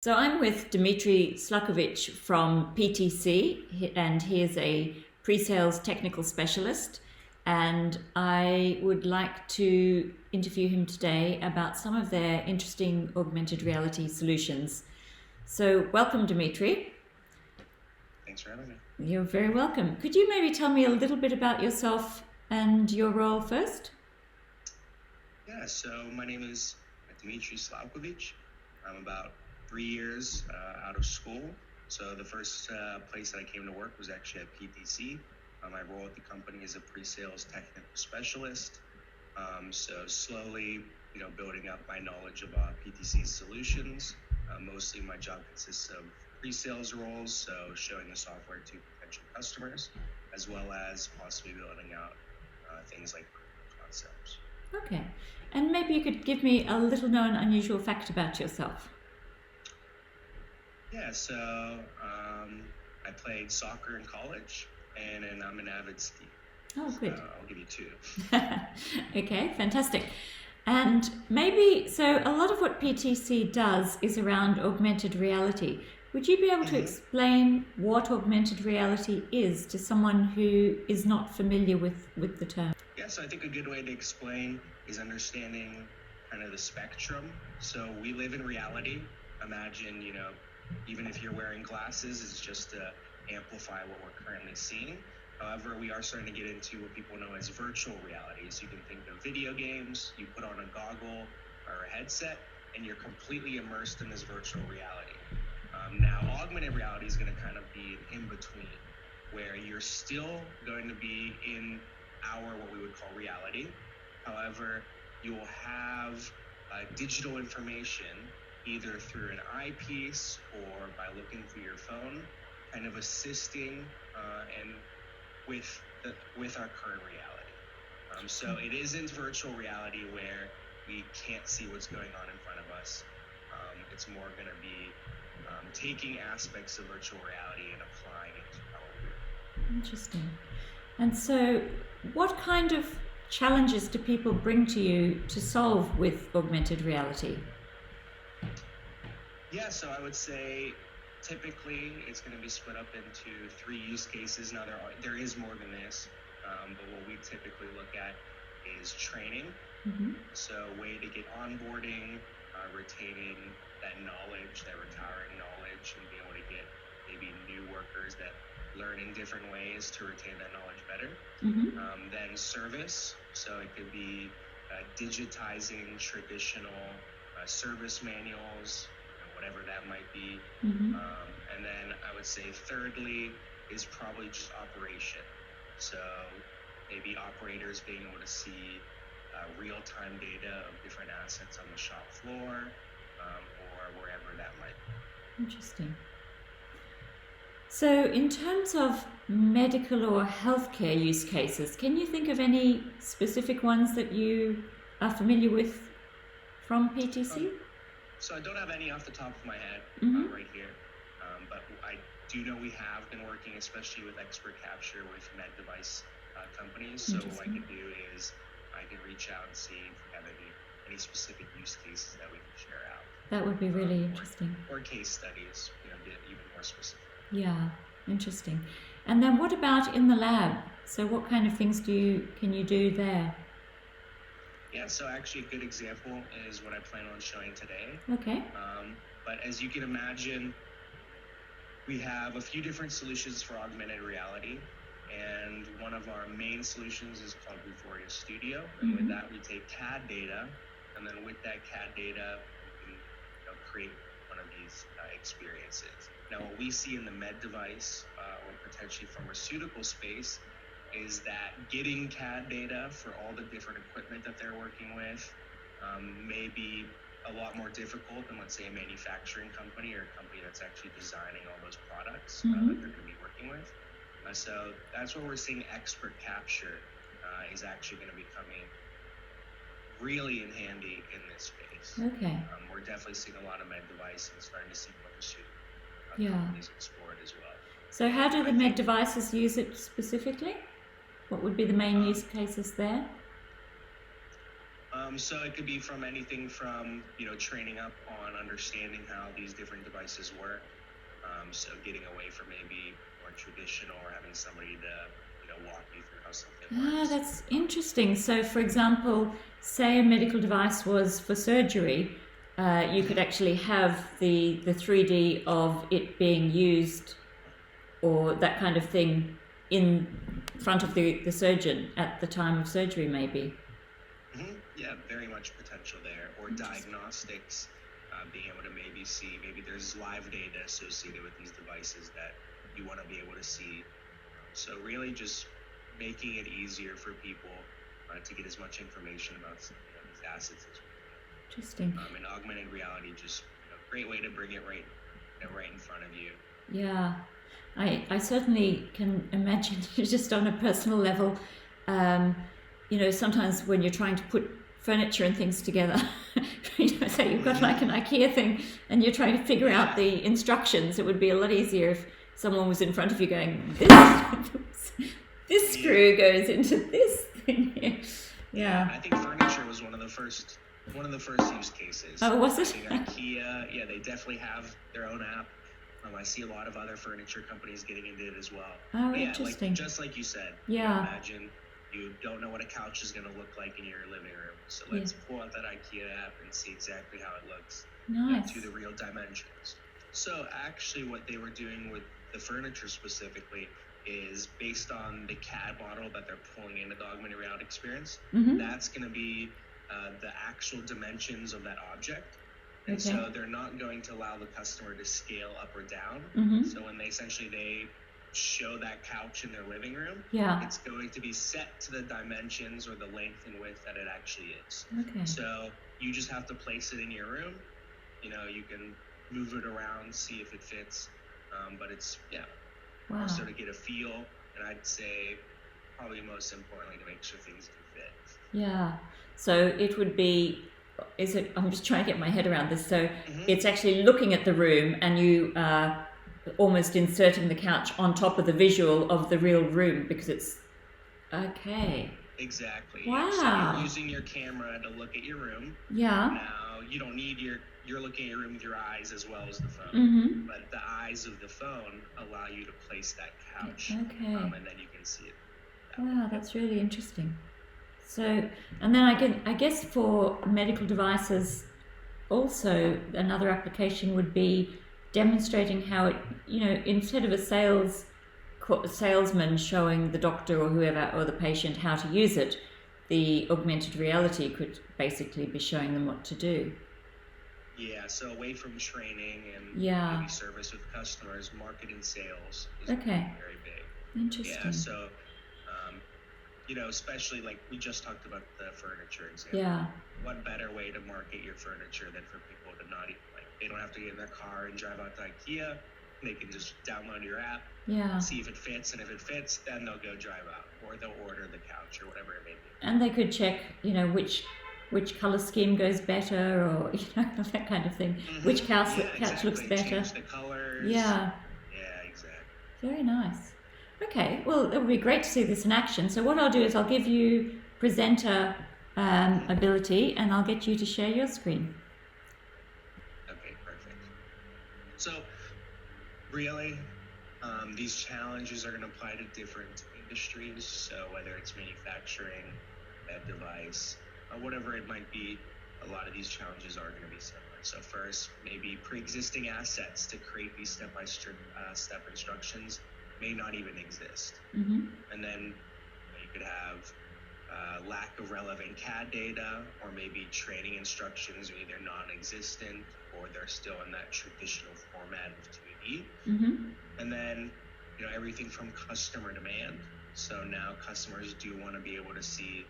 So I'm with Dimitrije from PTC, and he is a pre-sales technical specialist. And I would like to interview him today about some of their interesting augmented reality solutions. So welcome, Dimitri. Thanks for having me. You're very welcome. Could you maybe tell me a little bit about yourself and your role first? Yeah, so my name is Dimitrije. I'm about 3 years out of school. So the first place that I came to work was actually at PTC. My role at the company is a pre-sales technical specialist. So slowly, building up my knowledge of PTC's solutions. Mostly my job consists of pre-sales roles, so showing the software to potential customers, as well as possibly building out things like concepts. Okay. And maybe you could give me a little known unusual fact about yourself. Yeah, so I played soccer in college, and I'm an avid skier. Oh, good. I'll give you two. Okay, fantastic. And maybe, so a lot of what PTC does is around augmented reality. Would you be able to explain what augmented reality is to someone who is not familiar with the term? Yeah, so I think a good way to explain is understanding kind of the spectrum. So we live in reality. Imagine, even if you're wearing glasses, it's just to amplify what we're currently seeing. However, we are starting to get into what people know as virtual reality. So you can think of video games, you put on a goggle or a headset, and you're completely immersed in this virtual reality. Now, augmented reality is going to kind of be an in-between, where you're still going to be in what we would call reality. However, you will have digital information either through an eyepiece or by looking through your phone, kind of assisting and with our current reality. So it isn't virtual reality where we can't see what's going on in front of us. It's more going to be taking aspects of virtual reality and applying it to our world. Interesting. And so what kind of challenges do people bring to you to solve with augmented reality? Yeah, so I would say typically it's going to be split up into 3 use cases. Now there is more than this, but what we typically look at is training. So a way to get onboarding, retaining that knowledge, that retiring knowledge, and be able to get maybe new workers that learn in different ways to retain that knowledge better. Then service, so it could be digitizing traditional service manuals, whatever that might be. And then I would say thirdly is probably just operation. So maybe operators being able to see real-time data of different assets on the shop floor or wherever that might be. Interesting. So in terms of medical or healthcare use cases, can you think of any specific ones that you are familiar with from PTC? So I don't have any off the top of my head right here, but I do know we have been working, especially with expert capture with med device companies. So what I can do is I can reach out and see if we have any specific use cases that we can share out. That would be really interesting. Or case studies, get even more specific. Yeah, interesting. And then what about in the lab? So what kind of things can you do there? Yeah, so actually a good example is what I plan on showing today. Okay. But as you can imagine, we have a few different solutions for augmented reality. And one of our main solutions is called Euphoria Studio. And with that, we take CAD data. And then with that CAD data, we can create one of these experiences. Now, what we see in the med device or potentially pharmaceutical space is that getting CAD data for all the different equipment that they're working with may be a lot more difficult than, let's say, a manufacturing company or a company that's actually designing all those products that they're going to be working with. So that's where we're seeing expert capture is actually going to be coming really in handy in this space. Okay. We're definitely seeing a lot of med devices starting to see pharmaceutical companies explore it as well. So how do the med devices use it specifically? What would be the main use cases there? So it could be from anything from, training up on understanding how these different devices work. So getting away from maybe more traditional or having somebody to, walk you through how something works. That's interesting. So, for example, say a medical device was for surgery, you could actually have the 3D of it being used or that kind of thing in front of the surgeon at the time of surgery, maybe. Yeah, very much potential there. Or diagnostics, being able to maybe see, maybe there's live data associated with these devices that you want to be able to see. So really just making it easier for people to get as much information about these assets as we can. Interesting. And augmented reality, just great way to bring it right in front of you. Yeah, I certainly can imagine just on a personal level, sometimes when you're trying to put furniture and things together, say you've got like an IKEA thing and you're trying to figure out the instructions, it would be a lot easier if someone was in front of you going, this screw goes into this thing here. Yeah. I think furniture was one of the first use cases. Oh, was it? I think IKEA, they definitely have their own app. I see a lot of other furniture companies getting into it as well. Oh, interesting. Just like you said. Yeah. Imagine you don't know what a couch is going to look like in your living room. So let's pull out that IKEA app and see exactly how it looks. Nice. To the real dimensions. So actually what they were doing with the furniture specifically is based on the CAD model that they're pulling into the augmented reality experience. That's going to be the actual dimensions of that object. And so they're not going to allow the customer to scale up or down. So when they show that couch in their living room, it's going to be set to the dimensions or the length and width that it actually is. So you just have to place it in your room. You can move it around, see if it fits. But it's, also to get a feel. And I'd say probably most importantly to make sure things can fit. Yeah. So it would be, I'm just trying to get my head around this. So it's actually looking at the room and you almost inserting the couch on top of the visual of the real room because it's Exactly. Wow. So you're using your camera to look at your room. Yeah. Now you don't need you're looking at your room with your eyes as well as the phone. But the eyes of the phone allow you to place that couch. And then you can see it. Wow, that's really interesting. So, and then I guess for medical devices, also another application would be demonstrating how it, instead of a salesman showing the doctor or whoever or the patient how to use it, the augmented reality could basically be showing them what to do. Yeah, so away from training and maybe service with customers, marketing sales is very big. Interesting. Yeah, so especially like we just talked about the furniture example. What better way to market your furniture than for people to not even, they don't have to get in their car and drive out to IKEA. They can just download your app, see if it fits, and if it fits, then they'll go drive out or they'll order the couch or whatever it may be. And they could check, which color scheme goes better, or that kind of thing. Which couch looks better. Change the colors. Yeah, exactly. Very nice. Okay, well, it would be great to see this in action. So what I'll do is I'll give you presenter ability, and I'll get you to share your screen. Okay, perfect. So really, these challenges are going to apply to different industries. So whether it's manufacturing, med device, whatever it might be, a lot of these challenges are going to be similar. So first, maybe pre-existing assets to create these step-by-step instructions may not even exist. And then you could have lack of relevant CAD data, or maybe training instructions are either non-existent or they're still in that traditional format of 2D. And then everything from customer demand. So now customers do want to be able to see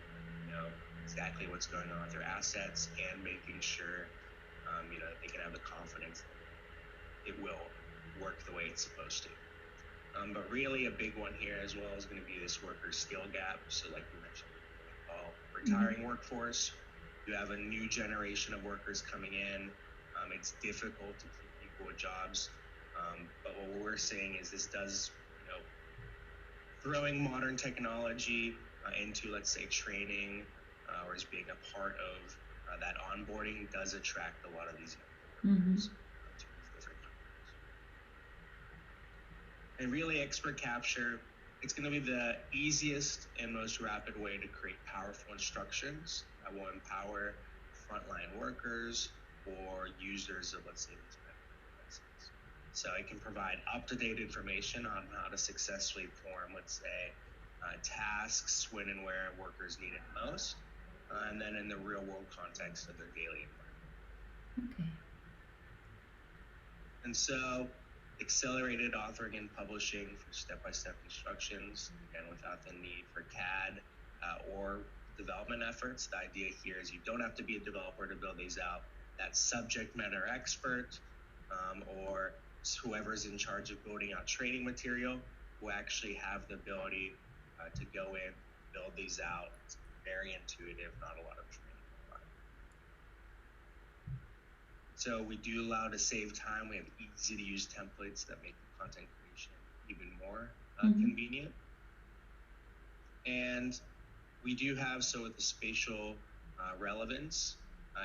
exactly what's going on with their assets and making sure they can have the confidence that it will work the way it's supposed to. But really a big one here as well is going to be this worker skill gap. So like we mentioned, retiring workforce, you have a new generation of workers coming in. It's difficult to keep people with jobs. But what we're saying is this does, throwing modern technology into, let's say, training or as being a part of that onboarding does attract a lot of these Mm-hmm. to these different companies. And really, expert capture, it's going to be the easiest and most rapid way to create powerful instructions that will empower frontline workers or users of, let's say, these medical devices. So it can provide up-to-date information on how to successfully perform, let's say, tasks when and where workers need it most, and then in the real-world context of their daily environment. Okay. And so accelerated authoring and publishing for step-by-step instructions, again, without the need for CAD or development efforts. The idea here is you don't have to be a developer to build these out. That subject matter expert or whoever's in charge of building out training material will actually have the ability to go in, build these out. It's very intuitive, not a lot of training. So we do allow to save time. We have easy to use templates that make content creation even more convenient. And we do have, so with the spatial relevance,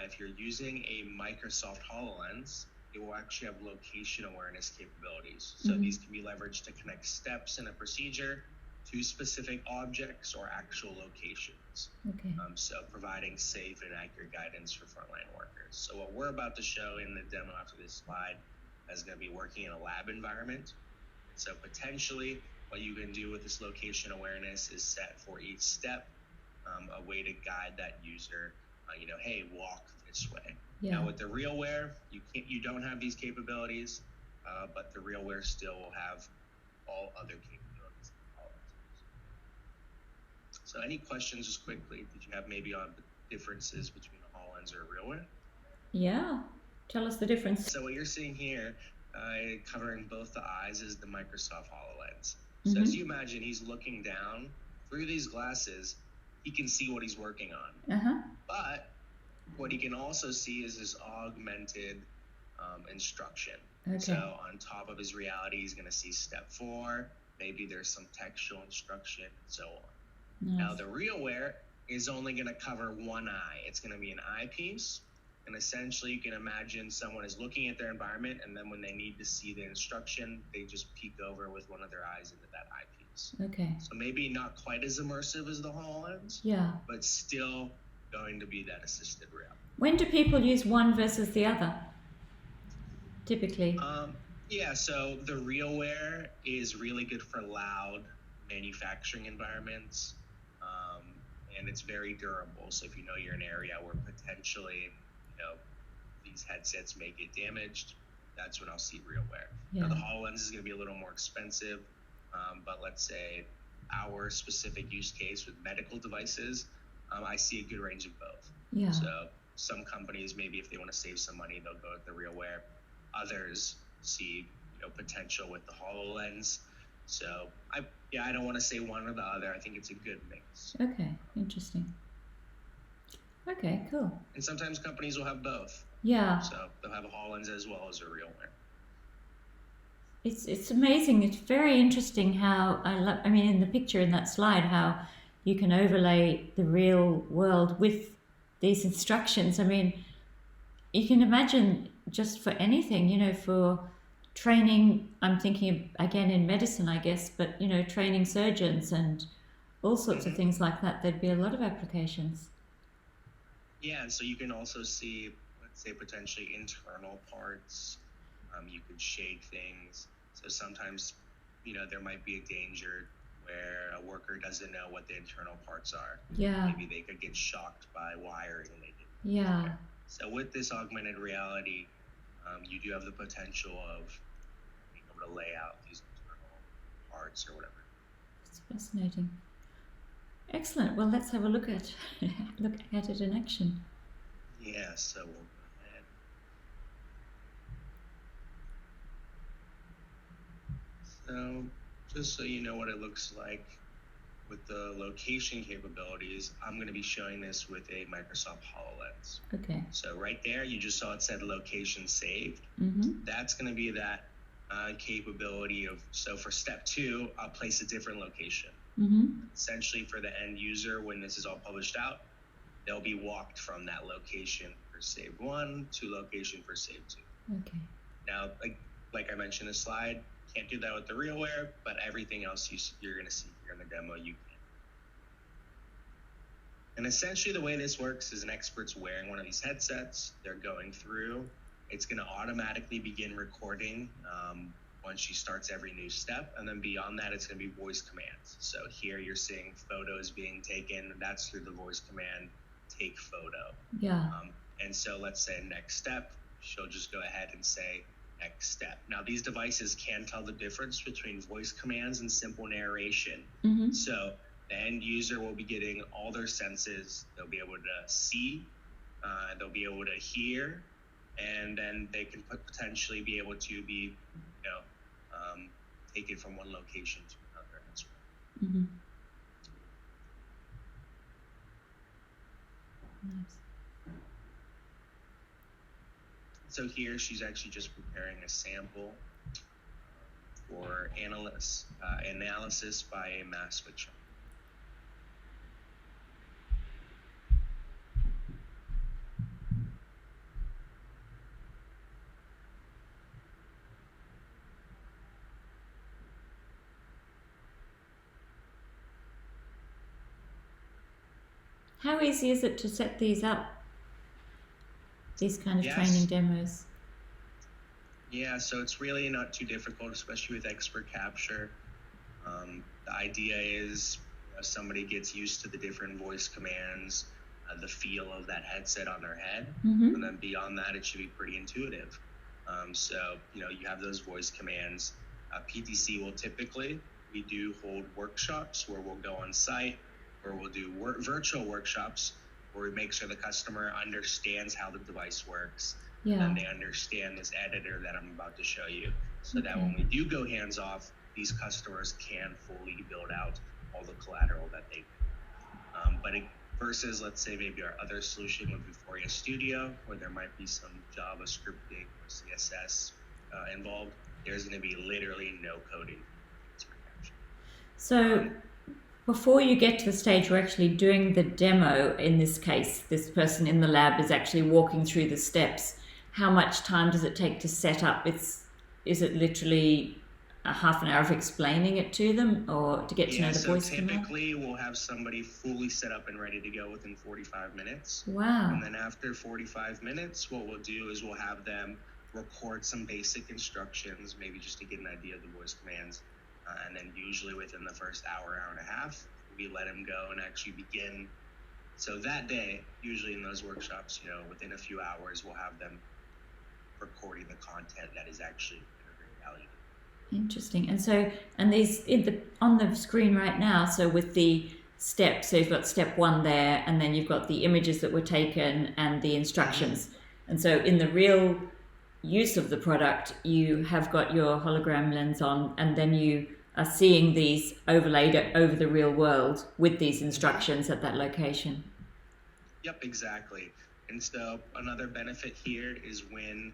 if you're using a Microsoft HoloLens, it will actually have location awareness capabilities. So these can be leveraged to connect steps in a procedure to specific objects or actual locations. Okay. So providing safe and accurate guidance for frontline workers. So what we're about to show in the demo after this slide is going to be working in a lab environment. So potentially what you can do with this location awareness is set for each step a way to guide that user, hey, walk this way. Yeah. Now with the RealWear, you don't have these capabilities, but the RealWear still will have all other capabilities. So any questions just quickly, did you have maybe on the differences between a HoloLens or a RealWear? Yeah, tell us the difference. So what you're seeing here, covering both the eyes, is the Microsoft HoloLens. So as you imagine, he's looking down through these glasses, he can see what he's working on. But what he can also see is this augmented instruction. Okay. So on top of his reality, he's going to see step 4, maybe there's some textual instruction, and so on. Nice. Now the RealWear is only going to cover one eye. It's going to be an eyepiece, and essentially you can imagine someone is looking at their environment, and then when they need to see the instruction, they just peek over with one of their eyes into that eyepiece. Okay. So maybe not quite as immersive as the HoloLens, but still going to be that assisted reality. When do people use one versus the other, typically? So the RealWear is really good for loud manufacturing environments, and it's very durable. So if you know you're in an area where potentially, these headsets may get damaged, that's when I'll see RealWear. Now the HoloLens is going to be a little more expensive, but let's say our specific use case with medical devices, I see a good range of both. Yeah. So some companies, maybe if they want to save some money, they'll go with the RealWear. Others see potential with the HoloLens. So I don't want to say one or the other. I think it's a good mix. Okay, interesting. Okay, cool. And sometimes companies will have both. Yeah. So they'll have a HoloLens as well as a RealWear. It's amazing. It's very interesting how in the picture in that slide, how you can overlay the real world with these instructions. I mean, you can imagine just for anything, for training, I'm thinking again in medicine, I guess, but training surgeons and all sorts of things like that. There'd be a lot of applications. Yeah, and so you can also see, let's say, potentially internal parts. You could shade things. So sometimes, there might be a danger where a worker doesn't know what the internal parts are. Yeah. Maybe they could get shocked by wiring and they didn't. Yeah. So with this augmented reality, you do have the potential of being able to lay out these internal parts or whatever. It's fascinating. Excellent. Well, let's have a look at it in action. Yeah, so we'll go ahead. So just so you know what it looks like with the location capabilities, I'm going to be showing this with a Microsoft HoloLens. Okay. So right there, you just saw it said location saved. That's going to be that capability of, so for step 2, I'll place a different location. Essentially for the end user, when this is all published out, they'll be walked from that location for save 1 to location for save 2. Okay. Now, like I mentioned in the slide, can't do that with the RealWear, but everything else you're going to see here in the demo, you can. And essentially the way this works is an expert's wearing one of these headsets, they're going through, it's going to automatically begin recording once she starts every new step, and then beyond that it's going to be voice commands. So here you're seeing photos being taken, that's through the voice command, take photo. Yeah. And so let's say next step, she'll just go ahead and say next step. Now these devices can tell the difference between voice commands and simple narration. Mm-hmm. So the end user will be getting all their senses. They'll be able to see, they'll be able to hear, and then they can potentially be able to be, taken from one location to another as well. Mm-hmm. Nice. So here she's actually just preparing a sample for analysis by a mass spectrometer. How easy is it to set these up? These kind of training demos? Yeah, so it's really not too difficult, especially with expert capture. The idea is somebody gets used to the different voice commands, the feel of that headset on their head, and then beyond that, it should be pretty intuitive. So, you have those voice commands. PTC will we do hold workshops where we'll go on site, or we'll do virtual workshops where we make sure the customer understands how the device works, and they understand this editor that I'm about to show you, so that when we do go hands off, these customers can fully build out all the collateral that they need. But versus, let's say, maybe our other solution with Vuforia Studio, where there might be some JavaScripting or CSS involved, there's going to be literally no coding. So before you get to the stage where actually doing the demo, in this case, this person in the lab is actually walking through the steps, how much time does it take to set up? Is it literally a half an hour of explaining it to them, or to get to know the voice command? Typically we'll have somebody fully set up and ready to go within 45 minutes. Wow. And then after 45 minutes, what we'll do is we'll have them record some basic instructions, maybe just to get an idea of the voice commands. And then usually within the first hour and a half, we let them go and actually begin. So that day, usually in those workshops, within a few hours, we'll have them recording the content that is actually in reality. Interesting. And so, and these on the screen right now, so with the steps, so you've got step 1 there, and then you've got the images that were taken and the instructions. And so in the real use of the product, you have got your hologram lens on, and then you are seeing these overlaid over the real world with these instructions at that location. Yep, exactly. And so another benefit here is when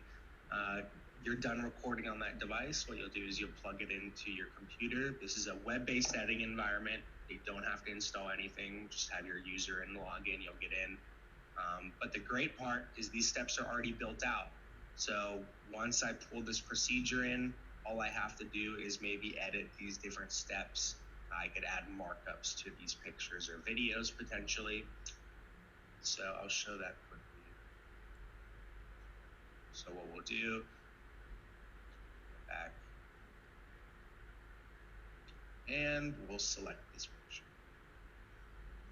you're done recording on that device, what you'll do is you'll plug it into your computer. This is a web-based editing environment. You don't have to install anything, just have your user and log in, you'll get in. But the great part is these steps are already built out. So once I pull this procedure in, all I have to do is maybe edit these different steps. I could add markups to these pictures or videos potentially. So I'll show that quickly. So what we'll do, back, and we'll select this picture.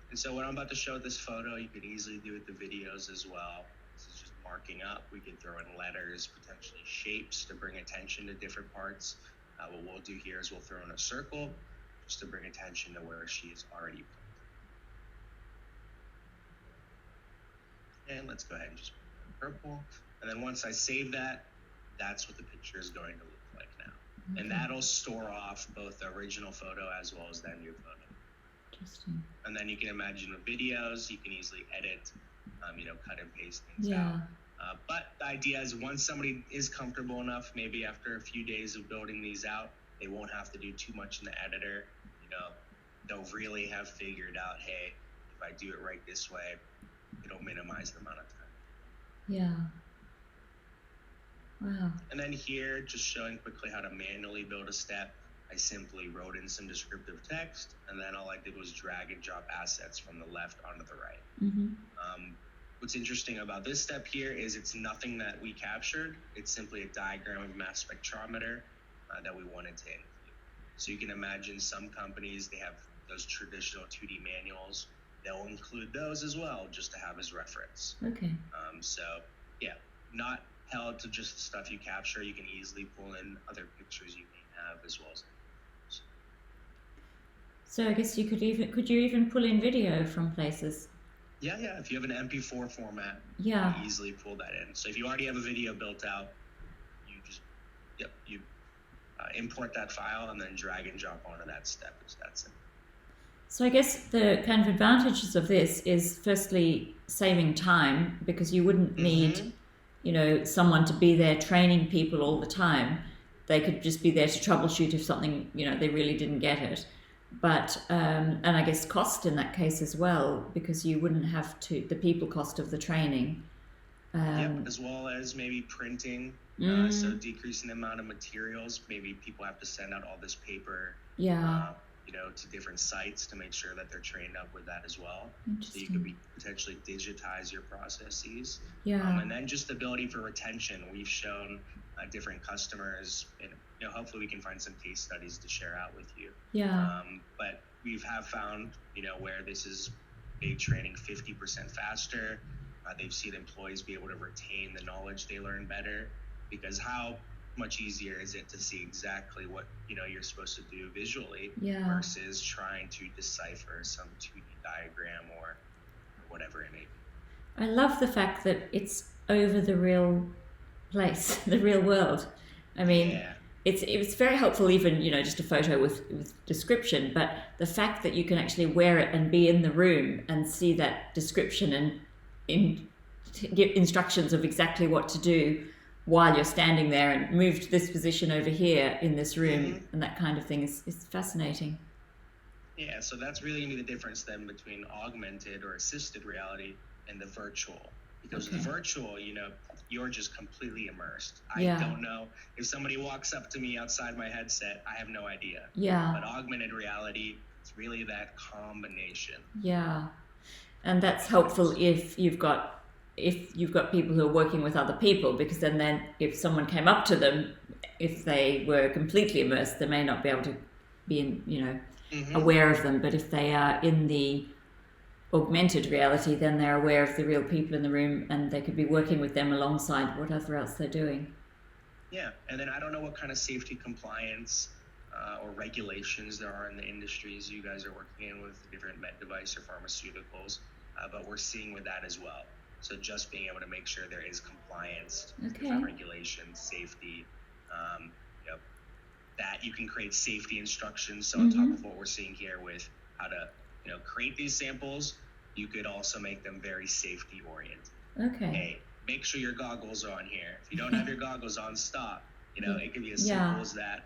And so what I'm about to show with this photo, you could easily do with the videos as well. This is just marking up. We could throw in letters, potentially shapes to bring attention to different parts. What we'll do here is we'll throw in a circle just to bring attention to where she is already put. And let's go ahead and just put purple. And then once I save that, that's what the picture is going to look like now. Okay. And that'll store off both the original photo as well as that new photo. Interesting. And then you can imagine the videos, you can easily edit, cut and paste things out. But the idea is once somebody is comfortable enough, maybe after a few days of building these out, they won't have to do too much in the editor. They'll really have figured out, hey, if I do it right this way, it'll minimize the amount of time. Yeah. Wow. And then here, just showing quickly how to manually build a step. I simply wrote in some descriptive text, and then all I did was drag and drop assets from the left onto the right. Mm-hmm. What's interesting about this step here is it's nothing that we captured. It's simply a diagram of mass spectrometer that we wanted to include. So you can imagine some companies, they have those traditional 2D manuals. They'll include those as well, just to have as reference. Okay. So yeah, not held to just the stuff you capture. You can easily pull in other pictures you may have as well as. So I guess could you even pull in video from places? Yeah. If you have an MP4 format, yeah, you can easily pull that in. So if you already have a video built out, you just import that file and then drag and drop onto that step. That's it. So I guess the kind of advantages of this is firstly saving time, because you wouldn't need, someone to be there training people all the time. They could just be there to troubleshoot if something, they really didn't get it. But, and I guess cost in that case as well, because you wouldn't have the people cost of the training. As well as maybe printing, so decreasing the amount of materials. Maybe people have to send out all this paper, to different sites to make sure that they're trained up with that as well. So you could potentially digitize your processes. And then just the ability for retention. We've shown different customers, and hopefully we can find some case studies to share out with you. But we have found, where this is big training 50% faster. They've seen employees be able to retain the knowledge they learn better, because how much easier is it to see exactly what you're supposed to do visually versus trying to decipher some 2D diagram or whatever it may be. I love the fact that it's over the real place, the real world. I mean, it's very helpful, even just a photo with description, but the fact that you can actually wear it and be in the room and see that description and give instructions of exactly what to do while you're standing there, and move to this position over here in this room, and that kind of thing is fascinating. Yeah, so that's really going to be the difference then between augmented or assisted reality and the virtual. Because the virtual, you're just completely immersed. I don't know. If somebody walks up to me outside my headset, I have no idea. But augmented reality, it's really that combination. And that's helpful if you've got people who are working with other people, because then if someone came up to them, if they were completely immersed, they may not be able to be aware of them. But if they are in the augmented reality, then they're aware of the real people in the room, and they could be working with them alongside whatever else they're doing. And then I don't know what kind of safety compliance or regulations there are in the industries you guys are working in with different med device or pharmaceuticals, but we're seeing with that as well. So just being able to make sure there is compliance, different regulations, safety, that you can create safety instructions. So on top of what we're seeing here with how to, create these samples, you could also make them very safety oriented. Hey, make sure your goggles are on here. If you don't have your goggles on, stop. It could be as simple as that.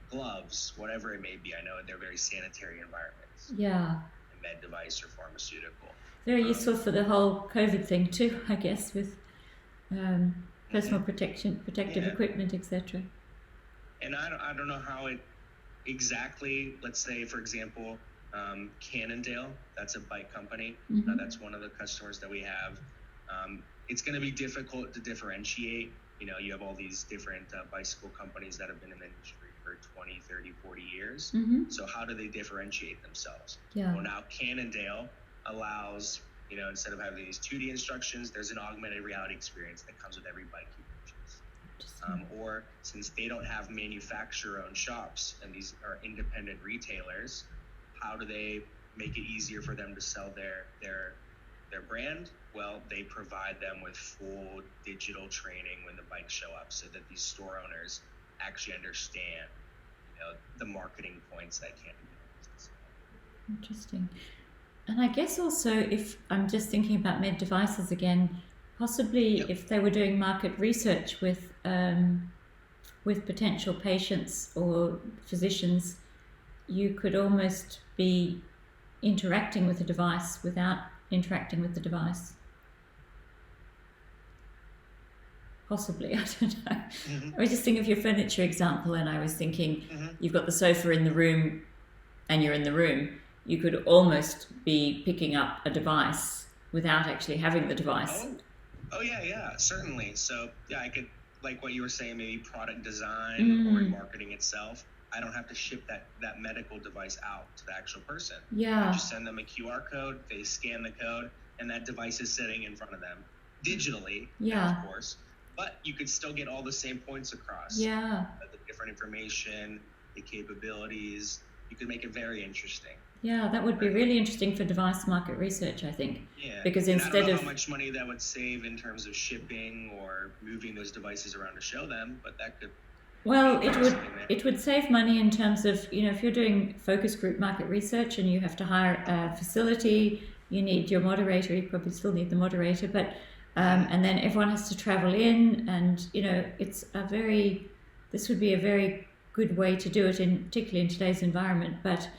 Gloves, whatever it may be. I know they're very sanitary environments. A med device or pharmaceutical. Very useful for the whole COVID thing too, I guess, with personal protective equipment, etc. And I don't know how it exactly, let's say, for example, Cannondale, that's a bike company. That's one of the customers that we have. It's going to be difficult to differentiate. You have all these different bicycle companies that have been in the industry for 20, 30, 40 years. So how do they differentiate themselves? Well, now Cannondale allows, instead of having these 2D instructions, there's an augmented reality experience that comes with every bike you purchase. Or since they don't have manufacturer-owned shops and these are independent retailers, how do they make it easier for them to sell their brand? Well, they provide them with full digital training when the bikes show up, so that these store owners actually understand, the marketing points that can be. Interesting. And I guess also, if I'm just thinking about med devices again, possibly if they were doing market research with potential patients or physicians, you could almost be interacting with a device without interacting with the device. Possibly, I don't know. Mm-hmm. I was just thinking of your furniture example, and I was thinking you've got the sofa in the room and you're in the room. You could almost be picking up a device without actually having the device. Oh yeah, certainly. So yeah, I could, like what you were saying, maybe product design or marketing itself. I don't have to ship that medical device out to the actual person. Yeah. I just send them a QR code, they scan the code, and that device is sitting in front of them digitally, of course. But you could still get all the same points across. Yeah. The different information, the capabilities. You could make it very interesting. Yeah, that would be really interesting for device market research, I think. Yeah. Because and instead I don't know of how much money that would save in terms of shipping or moving those devices around to show them, but that could. Well, it would save money in terms of, if you're doing focus group market research and you have to hire a facility, you need your moderator. You probably still need the moderator, but and then everyone has to travel in, and this would be a very good way to do it, particularly in today's environment. But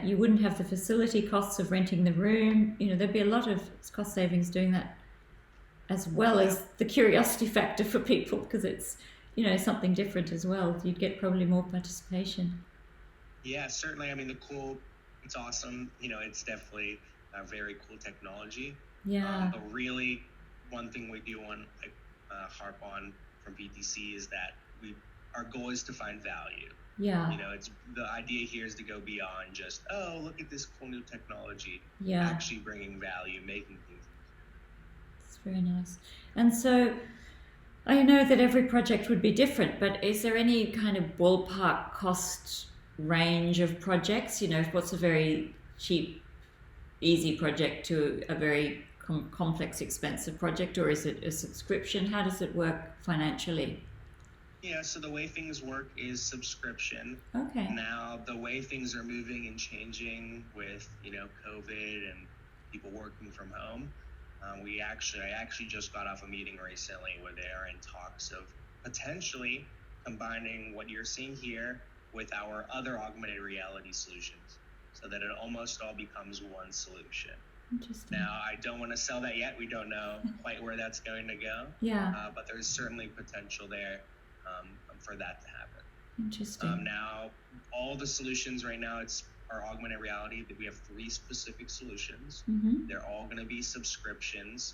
you wouldn't have the facility costs of renting the room. There'd be a lot of cost savings doing that, as well as the curiosity factor for people, because it's something different as well. You'd get probably more participation. Yeah, certainly. I mean, it's awesome. It's definitely a very cool technology. Yeah. But really, one thing we do want to harp on from PTC is that our goal is to find value. Yeah. It's the idea here is to go beyond just, oh, look at this cool new technology. Yeah. Actually bringing value, making things. It's very nice. And so I know that every project would be different, but is there any kind of ballpark cost range of projects? What's a very cheap, easy project to a very complex, expensive project, or is it a subscription? How does it work financially? Yeah, so the way things work is subscription. Okay. Now, the way things are moving and changing with, COVID and people working from home, I actually just got off a meeting recently where they are in talks of potentially combining what you're seeing here with our other augmented reality solutions, so that it almost all becomes one solution. Interesting. Now, I don't want to sell that yet. We don't know quite where that's going to go. Yeah. But there's certainly potential there for that to happen. Interesting. Now, all the solutions right now, it's our augmented reality. We have 3 specific solutions. Mm-hmm. They're all going to be subscriptions.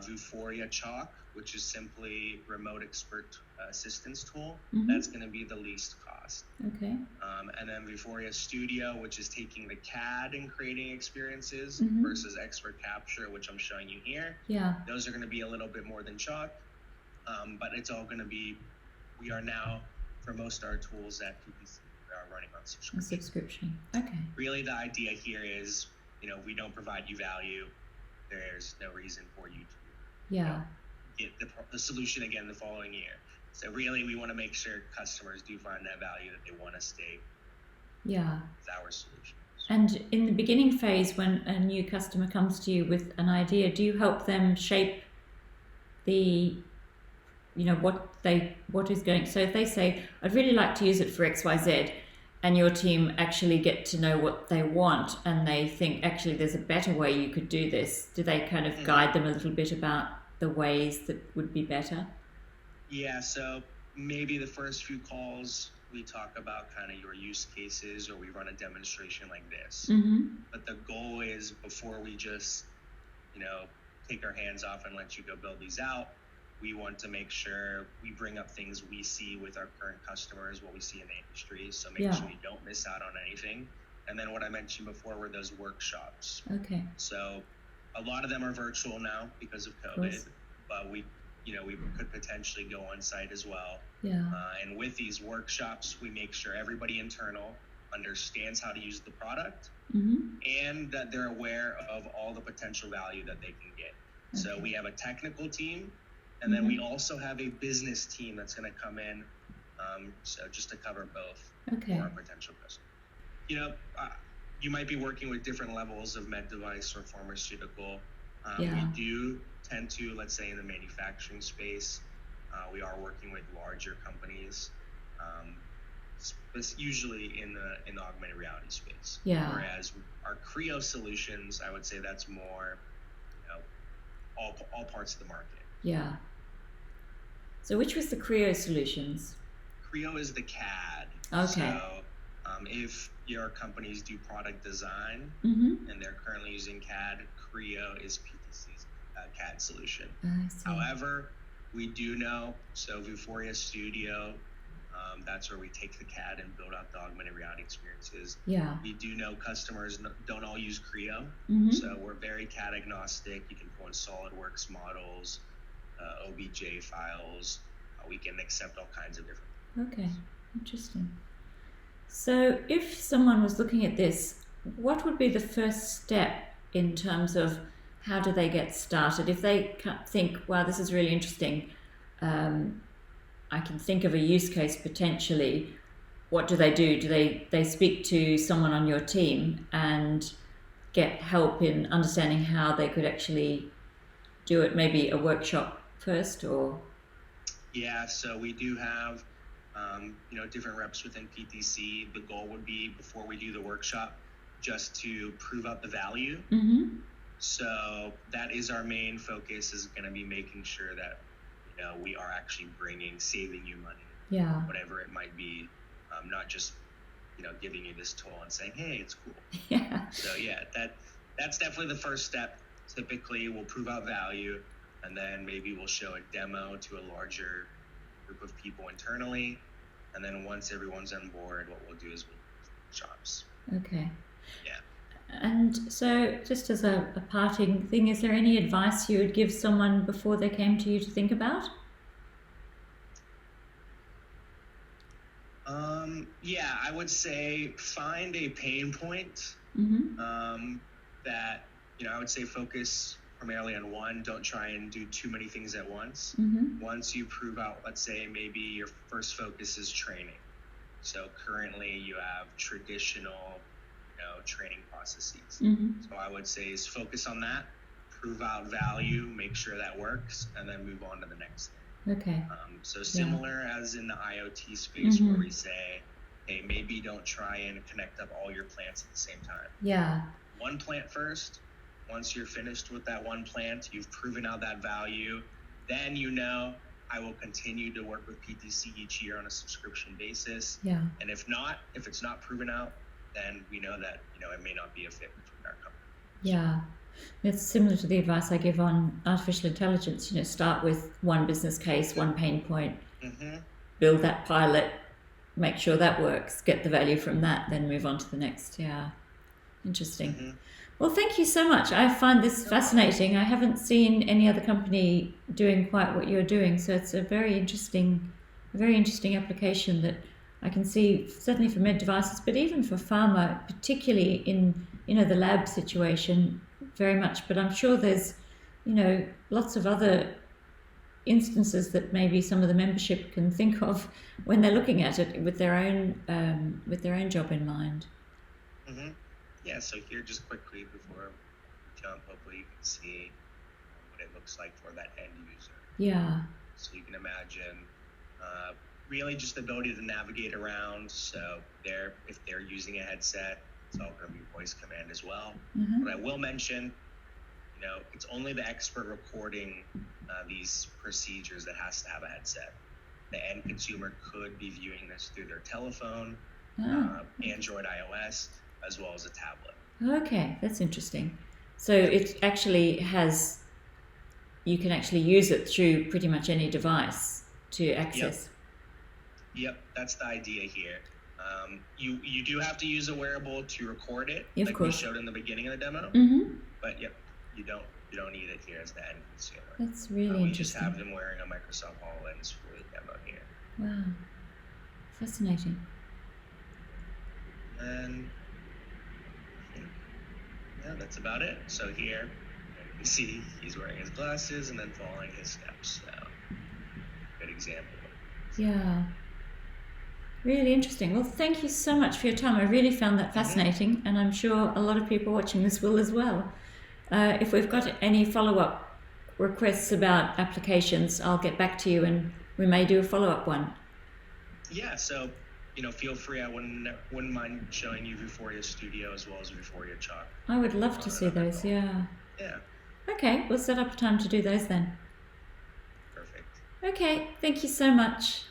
Vuforia Chalk, which is simply remote expert assistance tool. Mm-hmm. That's going to be the least cost. Okay. And then Vuforia Studio, which is taking the CAD and creating experiences, versus Expert Capture, which I'm showing you here. Yeah. Those are going to be a little bit more than Chalk, but it's all going to be. We are now, for most of our tools at PPC, we are running on subscription. A subscription. Okay. Really, the idea here is, we don't provide you value. There's no reason for you to get the solution again the following year. So really, we want to make sure customers do find that value, that they want to stay with our solutions. And in the beginning phase, when a new customer comes to you with an idea, do you help them shape the what is going? So if they say, I'd really like to use it for XYZ, and your team actually get to know what they want, and they think, actually, there's a better way you could do this, do they kind of guide them a little bit about the ways that would be better? Yeah, so maybe the first few calls, we talk about kind of your use cases, or we run a demonstration like this. Mm-hmm. But the goal is, before we just, take our hands off and let you go build these out, we want to make sure we bring up things we see with our current customers, what we see in the industry, so make sure we don't miss out on anything. And then what I mentioned before were those workshops. Okay. So a lot of them are virtual now because of COVID, but we could potentially go on site as well. Yeah. And with these workshops, we make sure everybody internal understands how to use the product, and that they're aware of all the potential value that they can get. Okay. So we have a technical team, and then we also have a business team that's going to come in, so just to cover both for our potential customers. You might be working with different levels of med device or pharmaceutical. We do tend to, let's say in the manufacturing space, we are working with larger companies. usually in the augmented reality space. Yeah. Whereas our Creo solutions, I would say that's more, all parts of the market. Yeah. So which was the Creo solutions? Creo is the CAD. Okay. So if your companies do product design and they're currently using CAD, Creo is PTC's CAD solution. I see. However, we do know, so Vuforia Studio, that's where we take the CAD and build out the augmented reality experiences. Yeah. We do know customers don't all use Creo, so we're very CAD agnostic. You can pull in SolidWorks models, OBJ files. We can accept all kinds of different. Okay, interesting. So if someone was looking at this, what would be the first step in terms of how do they get started? If they think, wow, this is really interesting, I can think of a use case potentially, what do? Do they speak to someone on your team and get help in understanding how they could actually do it, maybe a workshop first, or? Yeah, so we do have different reps within PTC. The goal would be, before we do the workshop, just to prove out the value. So that is our main focus, is going to be making sure that we are actually saving you money, whatever it might be, not just giving you this tool and saying, hey, it's cool. Yeah. So yeah, that's definitely the first step. Typically we'll prove out value, and then maybe we'll show a demo to a larger group of people internally, and then once everyone's on board, what we'll do is we'll do workshops. Okay. Yeah. And so, just as a parting thing, is there any advice you would give someone before they came to you to think about? Yeah, I would say find a pain point that, I would say focus primarily on one. Don't try and do too many things at once. Once you prove out, let's say maybe your first focus is training. So currently you have traditional training processes. So I would say is focus on that, prove out value, make sure that works, and then move on to the next thing. Okay. So similar as in the IoT space, where we say, hey, maybe don't try and connect up all your plants at the same time. Yeah. One plant first. Once you're finished with that one plant, you've proven out that value, then I will continue to work with PTC each year on a subscription basis. Yeah. And if it's not proven out, then we know that it may not be a fit between our company. Yeah, it's similar to the advice I give on artificial intelligence. Start with one business case, one pain point, build that pilot, make sure that works, get the value from that, then move on to the next. Yeah, interesting. Well, thank you so much. I find this fascinating. I haven't seen any other company doing quite what you're doing, so it's a very interesting application that I can see, certainly for med devices, but even for pharma, particularly in the lab situation, very much. But I'm sure there's lots of other instances that maybe some of the membership can think of when they're looking at it with their own job in mind. Yeah, so here just quickly before we jump, hopefully you can see what it looks like for that end user. Yeah. So you can imagine really just the ability to navigate around. So if they're using a headset, it's all going to be voice command as well. But I will mention, it's only the expert recording these procedures that has to have a headset. The end consumer could be viewing this through their telephone, Android, iOS, as well as a tablet. Okay, that's interesting. So it actually you can actually use it through pretty much any device to access. Yep, that's the idea here. You do have to use a wearable to record it, of like course. we showed in the beginning of the demo. But yep, you don't need it here as the end consumer. That's really interesting. We just have them wearing a Microsoft HoloLens for the demo here. Wow, fascinating. And yeah, that's about it. So here you can see he's wearing his glasses and then following his steps. So good example. Yeah. Really interesting. Well, thank you so much for your time. I really found that fascinating, and I'm sure a lot of people watching this will as well. If we've got any follow-up requests about applications, I'll get back to you and we may do a follow-up one. Yeah, so feel free. I wouldn't mind showing you Vuforia Studio as well as Vuforia Chalk. I would love to see those, yeah. Yeah. Okay, we'll set up a time to do those then. Perfect. Okay, thank you so much.